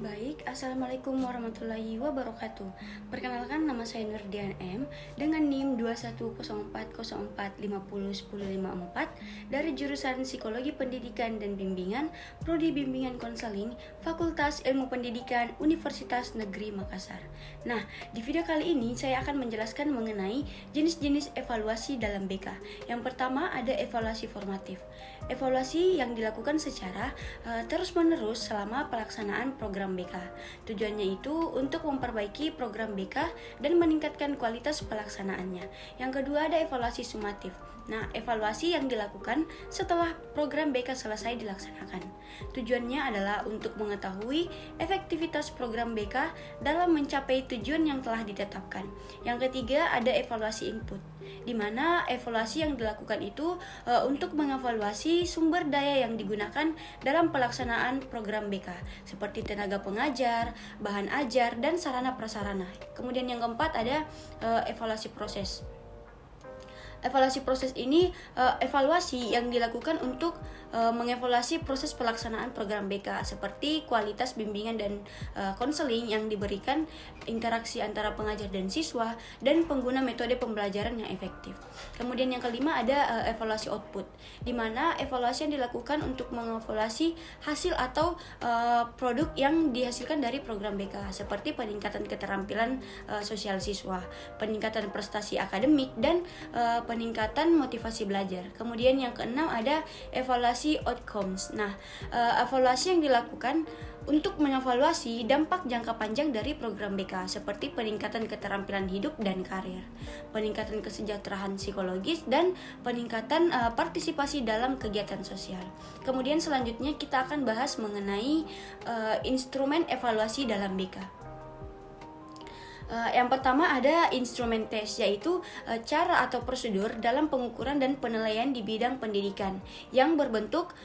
Baik, Assalamualaikum warahmatullahi wabarakatuh. Perkenalkan, nama saya Nurdian M dengan NIM 21040450104 dari jurusan Psikologi Pendidikan dan Bimbingan, Prodi Bimbingan Konseling, Fakultas Ilmu Pendidikan, Universitas Negeri Makassar. Nah, di video kali ini saya akan menjelaskan mengenai jenis-jenis evaluasi dalam BK. Yang pertama ada evaluasi formatif. Evaluasi yang dilakukan secara terus-menerus selama pelaksanaan program BK. Tujuannya itu untuk memperbaiki program BK dan meningkatkan kualitas pelaksanaannya. Yang kedua ada evaluasi sumatif. Nah, evaluasi yang dilakukan setelah program BK selesai dilaksanakan. Tujuannya adalah untuk mengetahui efektivitas program BK dalam mencapai tujuan yang telah ditetapkan. Yang ketiga ada evaluasi input, di mana evaluasi yang dilakukan itu untuk mengevaluasi sumber daya yang digunakan dalam pelaksanaan program BK, seperti tenaga pengajar, bahan ajar, dan sarana prasarana. Kemudian yang keempat ada evaluasi proses. Evaluasi proses ini evaluasi yang dilakukan untuk mengevaluasi proses pelaksanaan program BK, seperti kualitas bimbingan dan konseling yang diberikan, interaksi antara pengajar dan siswa, dan pengguna metode pembelajaran yang efektif. Kemudian yang kelima ada evaluasi output, di mana evaluasi yang dilakukan untuk mengevaluasi hasil atau produk yang dihasilkan dari program BK, seperti peningkatan keterampilan sosial siswa, peningkatan prestasi akademik, dan peningkatan motivasi belajar. Kemudian yang keenam ada evaluasi outcomes. Nah, evaluasi yang dilakukan untuk mengevaluasi dampak jangka panjang dari program BK, seperti peningkatan keterampilan hidup dan karir, peningkatan kesejahteraan psikologis, dan peningkatan partisipasi dalam kegiatan sosial. Kemudian selanjutnya kita akan bahas mengenai instrumen evaluasi dalam BK. Yang pertama ada instrumen tes, yaitu cara atau prosedur dalam pengukuran dan penilaian di bidang pendidikan yang berbentuk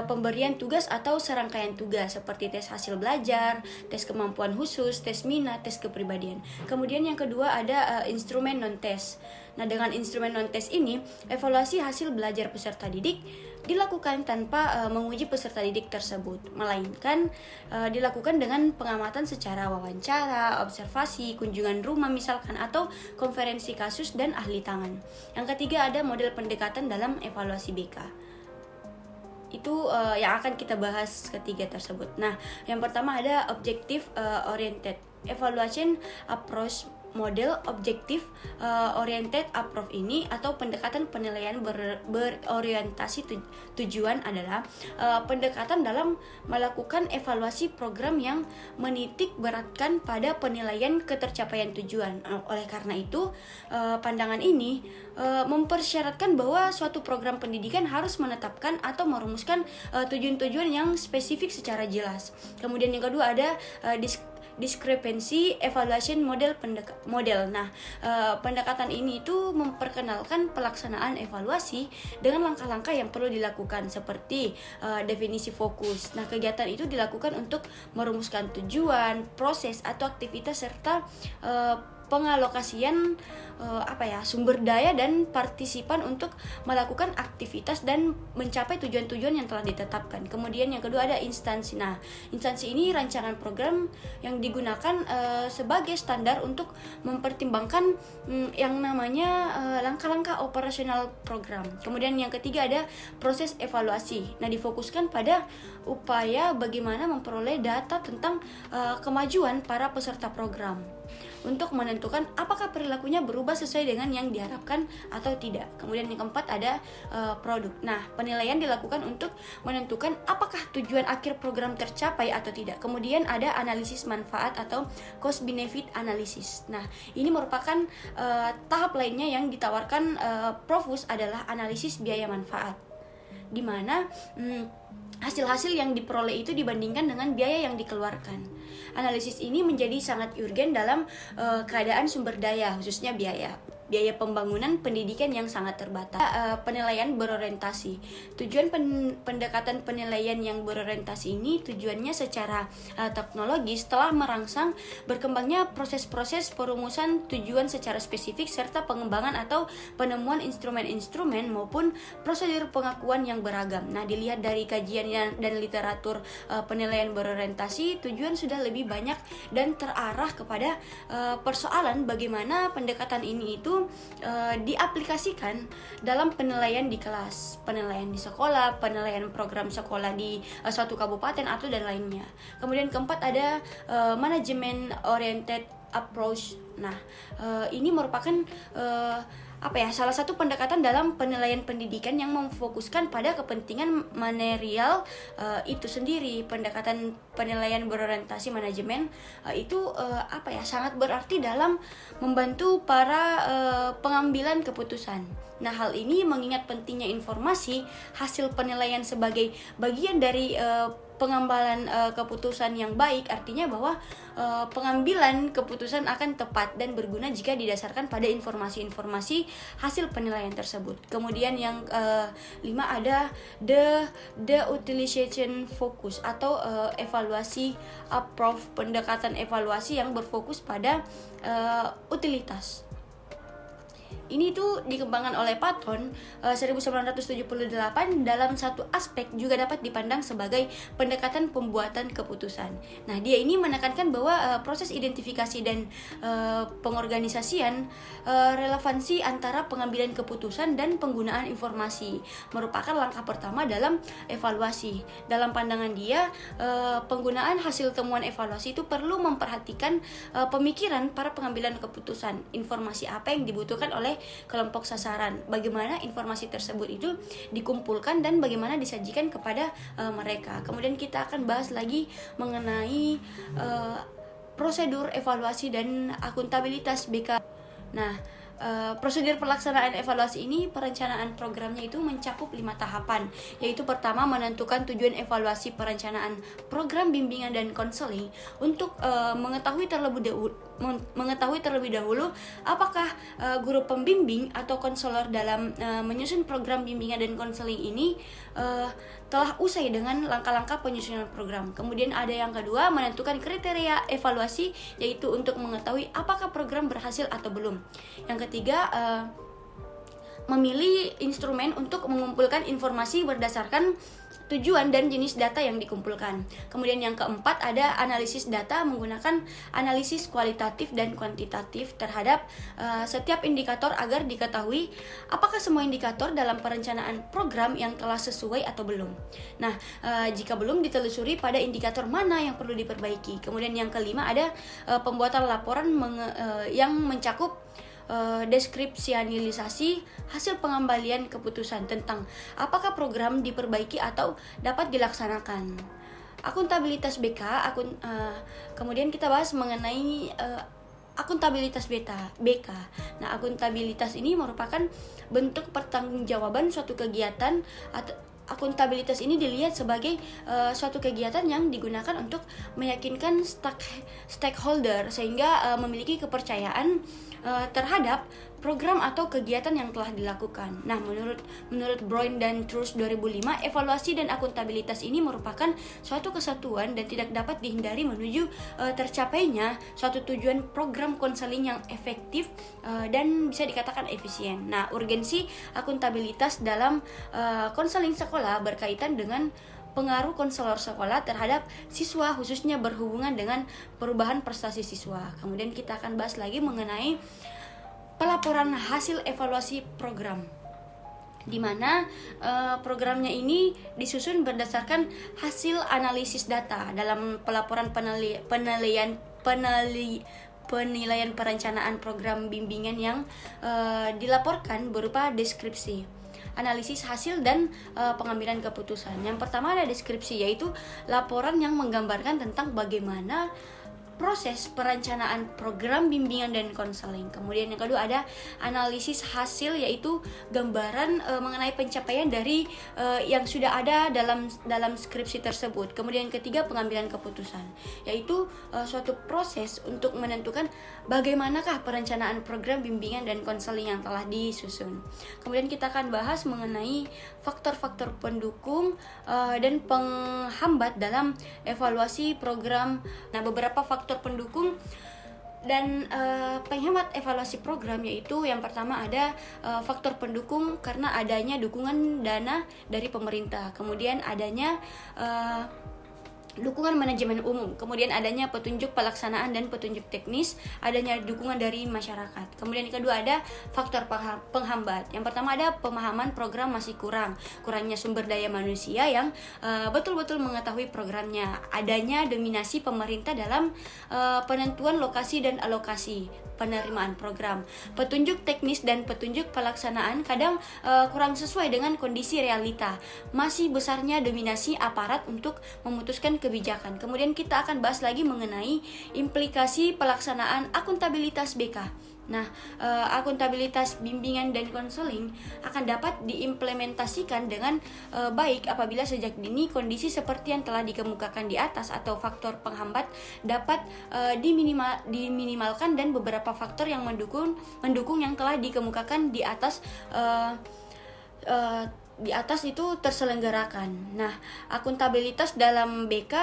pemberian tugas atau serangkaian tugas, seperti tes hasil belajar, tes kemampuan khusus, tes minat, tes kepribadian. Kemudian yang kedua ada instrumen non-tes. Nah, dengan instrumen non-tes ini, evaluasi hasil belajar peserta didik dilakukan tanpa menguji peserta didik tersebut, melainkan dilakukan dengan pengamatan secara wawancara, observasi, kunjungan rumah misalkan, atau konferensi kasus dan ahli tangan. Yang ketiga ada model pendekatan dalam evaluasi BK. Itu yang akan kita bahas ketiga tersebut. Nah, yang pertama ada objective oriented evaluation approach. Model objektif oriented approach ini atau pendekatan penilaian berorientasi tujuan adalah pendekatan dalam melakukan evaluasi program yang menitik beratkan pada penilaian ketercapaian tujuan. Oleh karena itu, pandangan ini mempersyaratkan bahwa suatu program pendidikan harus menetapkan atau merumuskan tujuan-tujuan yang spesifik secara jelas. Kemudian yang kedua ada discrepancy evaluation model. Nah, pendekatan ini itu memperkenalkan pelaksanaan evaluasi dengan langkah-langkah yang perlu dilakukan, seperti definisi fokus. Nah, kegiatan itu dilakukan untuk merumuskan tujuan, proses atau aktivitas, serta pengalokasian sumber daya dan partisipan untuk melakukan aktivitas dan mencapai tujuan-tujuan yang telah ditetapkan. Kemudian yang kedua ada instansi. Nah, instansi ini rancangan program yang digunakan sebagai standar untuk mempertimbangkan yang namanya langkah-langkah operasional program. Kemudian yang ketiga ada proses evaluasi. Nah, difokuskan pada upaya bagaimana memperoleh data tentang kemajuan para peserta program untuk menentukan apakah perilakunya berubah sesuai dengan yang diharapkan atau tidak. Kemudian yang keempat ada produk. Nah, penilaian dilakukan untuk menentukan apakah tujuan akhir program tercapai atau tidak. Kemudian ada analisis manfaat atau cost benefit analysis. Nah, ini merupakan tahap lainnya yang ditawarkan Profus adalah analisis biaya manfaat, di mana hasil-hasil yang diperoleh itu dibandingkan dengan biaya yang dikeluarkan. Analisis ini menjadi sangat urgen dalam keadaan sumber daya, khususnya biaya. biaya pembangunan pendidikan yang sangat terbatas. Penilaian berorientasi. Tujuan pendekatan penilaian yang berorientasi ini tujuannya secara teknologis telah merangsang berkembangnya proses-proses perumusan tujuan secara spesifik serta pengembangan atau penemuan instrumen-instrumen maupun prosedur pengakuan yang beragam. Nah, dilihat dari kajian dan literatur penilaian berorientasi, tujuan sudah lebih banyak dan terarah kepada persoalan bagaimana pendekatan ini itu diaplikasikan dalam penilaian di kelas, penilaian di sekolah, penilaian program sekolah di suatu kabupaten atau dan lainnya. Kemudian keempat ada manajemen oriented approach. Nah, ini merupakan salah satu pendekatan dalam penilaian pendidikan yang memfokuskan pada kepentingan manerial itu sendiri. Pendekatan penilaian berorientasi manajemen itu sangat berarti dalam membantu para pengambilan keputusan. Nah, hal ini mengingat pentingnya informasi hasil penilaian sebagai bagian dari pengambilan keputusan yang baik, artinya bahwa pengambilan keputusan akan tepat dan berguna jika didasarkan pada informasi-informasi hasil penilaian tersebut. Kemudian yang 5 ada the utilization focus atau evaluasi approach, pendekatan evaluasi yang berfokus pada utilitas. Ini tuh dikembangkan oleh Patton 1978 dalam satu aspek juga dapat dipandang sebagai pendekatan pembuatan keputusan. Nah, dia ini menekankan bahwa proses identifikasi dan pengorganisasian relevansi antara pengambilan keputusan dan penggunaan informasi merupakan langkah pertama dalam evaluasi. Dalam pandangan dia, penggunaan hasil temuan evaluasi itu perlu memperhatikan pemikiran para pengambilan keputusan, informasi apa yang dibutuhkan oleh kelompok sasaran, bagaimana informasi tersebut itu dikumpulkan dan bagaimana disajikan kepada mereka. Kemudian kita akan bahas lagi mengenai prosedur evaluasi dan akuntabilitas BK. Nah, prosedur pelaksanaan evaluasi ini, perencanaan programnya itu mencakup 5 tahapan, yaitu pertama menentukan tujuan evaluasi perencanaan program bimbingan dan konseling untuk mengetahui terlebih dahulu apakah guru pembimbing atau konselor dalam menyusun program bimbingan dan konseling ini telah usai dengan langkah-langkah penyusunan program. Kemudian ada yang kedua, menentukan kriteria evaluasi, yaitu untuk mengetahui apakah program berhasil atau belum. Yang ketiga, memilih instrumen untuk mengumpulkan informasi berdasarkan tujuan dan jenis data yang dikumpulkan. Kemudian yang keempat ada analisis data menggunakan analisis kualitatif dan kuantitatif terhadap setiap indikator agar diketahui apakah semua indikator dalam perencanaan program yang telah sesuai atau belum. Nah, jika belum, ditelusuri pada indikator mana yang perlu diperbaiki. Kemudian yang kelima ada pembuatan laporan yang mencakup deskripsialisasi hasil pengembalian keputusan tentang apakah program diperbaiki atau dapat dilaksanakan. Akuntabilitas BK, kemudian kita bahas mengenai akuntabilitas BK. Nah, akuntabilitas ini merupakan bentuk pertanggungjawaban suatu kegiatan atau akuntabilitas ini dilihat sebagai suatu kegiatan yang digunakan untuk meyakinkan stakeholder sehingga memiliki kepercayaan terhadap program atau kegiatan yang telah dilakukan. Nah, menurut Brown dan Truss 2005, evaluasi dan akuntabilitas ini merupakan suatu kesatuan dan tidak dapat dihindari menuju tercapainya suatu tujuan program konseling yang efektif dan bisa dikatakan efisien. Nah, urgensi akuntabilitas dalam konseling sekolah berkaitan dengan pengaruh konselor sekolah terhadap siswa, khususnya berhubungan dengan perubahan prestasi siswa. Kemudian kita akan bahas lagi mengenai pelaporan hasil evaluasi program, di mana programnya ini disusun berdasarkan hasil analisis data dalam pelaporan penilaian perencanaan program bimbingan yang dilaporkan berupa deskripsi, analisis hasil dan pengambilan keputusan. Yang pertama ada deskripsi, yaitu laporan yang menggambarkan tentang bagaimana proses perencanaan program bimbingan dan konseling. Kemudian yang kedua ada analisis hasil, yaitu gambaran mengenai pencapaian dari yang sudah ada dalam skripsi tersebut. Kemudian yang ketiga pengambilan keputusan, yaitu suatu proses untuk menentukan bagaimanakah perencanaan program bimbingan dan konseling yang telah disusun. Kemudian kita akan bahas mengenai faktor-faktor pendukung dan penghambat dalam evaluasi program. Nah, beberapa faktor pendukung dan penghemat evaluasi program, yaitu yang pertama ada faktor pendukung karena adanya dukungan dana dari pemerintah, kemudian adanya dukungan manajemen umum, kemudian adanya petunjuk pelaksanaan dan petunjuk teknis, adanya dukungan dari masyarakat. Kemudian yang kedua ada faktor penghambat. Yang pertama ada pemahaman program masih kurangnya sumber daya manusia yang betul-betul mengetahui programnya, adanya dominasi pemerintah dalam penentuan lokasi dan alokasi penerimaan program, petunjuk teknis dan petunjuk pelaksanaan kadang kurang sesuai dengan kondisi realita, masih besarnya dominasi aparat untuk memutuskan kebijakan. Kemudian kita akan bahas lagi mengenai implikasi pelaksanaan akuntabilitas BK. Nah, akuntabilitas bimbingan dan konseling akan dapat diimplementasikan dengan baik apabila sejak dini kondisi seperti yang telah dikemukakan di atas atau faktor penghambat dapat diminimalkan, dan beberapa faktor yang mendukung yang telah dikemukakan di atas itu terselenggarakan. Nah, akuntabilitas dalam BK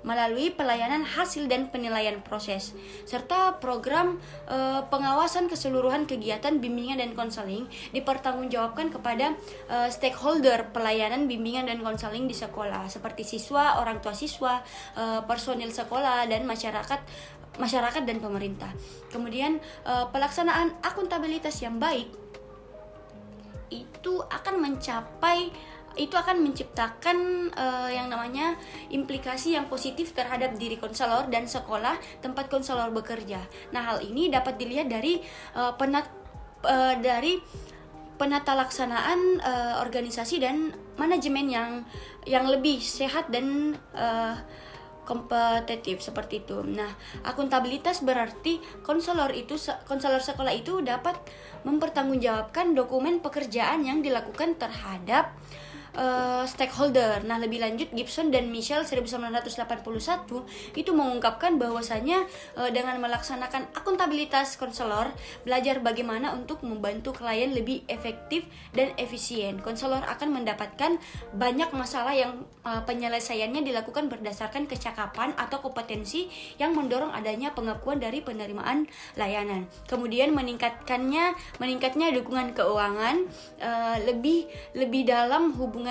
melalui pelayanan hasil dan penilaian proses, serta program pengawasan keseluruhan kegiatan bimbingan dan konseling dipertanggungjawabkan kepada stakeholder pelayanan bimbingan dan konseling di sekolah, seperti siswa, orang tua siswa, personil sekolah, dan masyarakat dan pemerintah. Kemudian pelaksanaan akuntabilitas yang baik itu akan menciptakan yang namanya implikasi yang positif terhadap diri konselor dan sekolah tempat konselor bekerja. Nah, hal ini dapat dilihat dari penata laksanaan organisasi dan manajemen yang lebih sehat dan kompetitif seperti itu. Nah, akuntabilitas berarti konselor sekolah itu dapat mempertanggungjawabkan dokumen pekerjaan yang dilakukan terhadap stakeholder. Nah, lebih lanjut Gibson dan Michel 1981 itu mengungkapkan bahwasanya dengan melaksanakan akuntabilitas konselor belajar bagaimana untuk membantu klien lebih efektif dan efisien. Konselor akan mendapatkan banyak masalah yang penyelesaiannya dilakukan berdasarkan kecakapan atau kompetensi yang mendorong adanya pengakuan dari penerimaan layanan. Kemudian meningkatnya dukungan keuangan, lebih dalam hubungan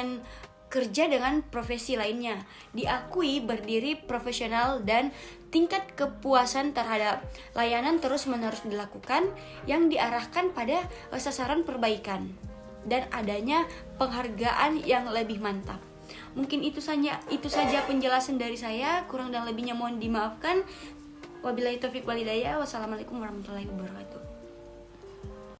kerja dengan profesi lainnya, diakui berdiri profesional, dan tingkat kepuasan terhadap layanan terus-menerus dilakukan yang diarahkan pada sasaran perbaikan dan adanya penghargaan yang lebih mantap. Mungkin itu saja penjelasan dari saya, kurang dan lebihnya mohon dimaafkan. Wabillahi taufiq walhidayah. Wassalamualaikum warahmatullahi wabarakatuh.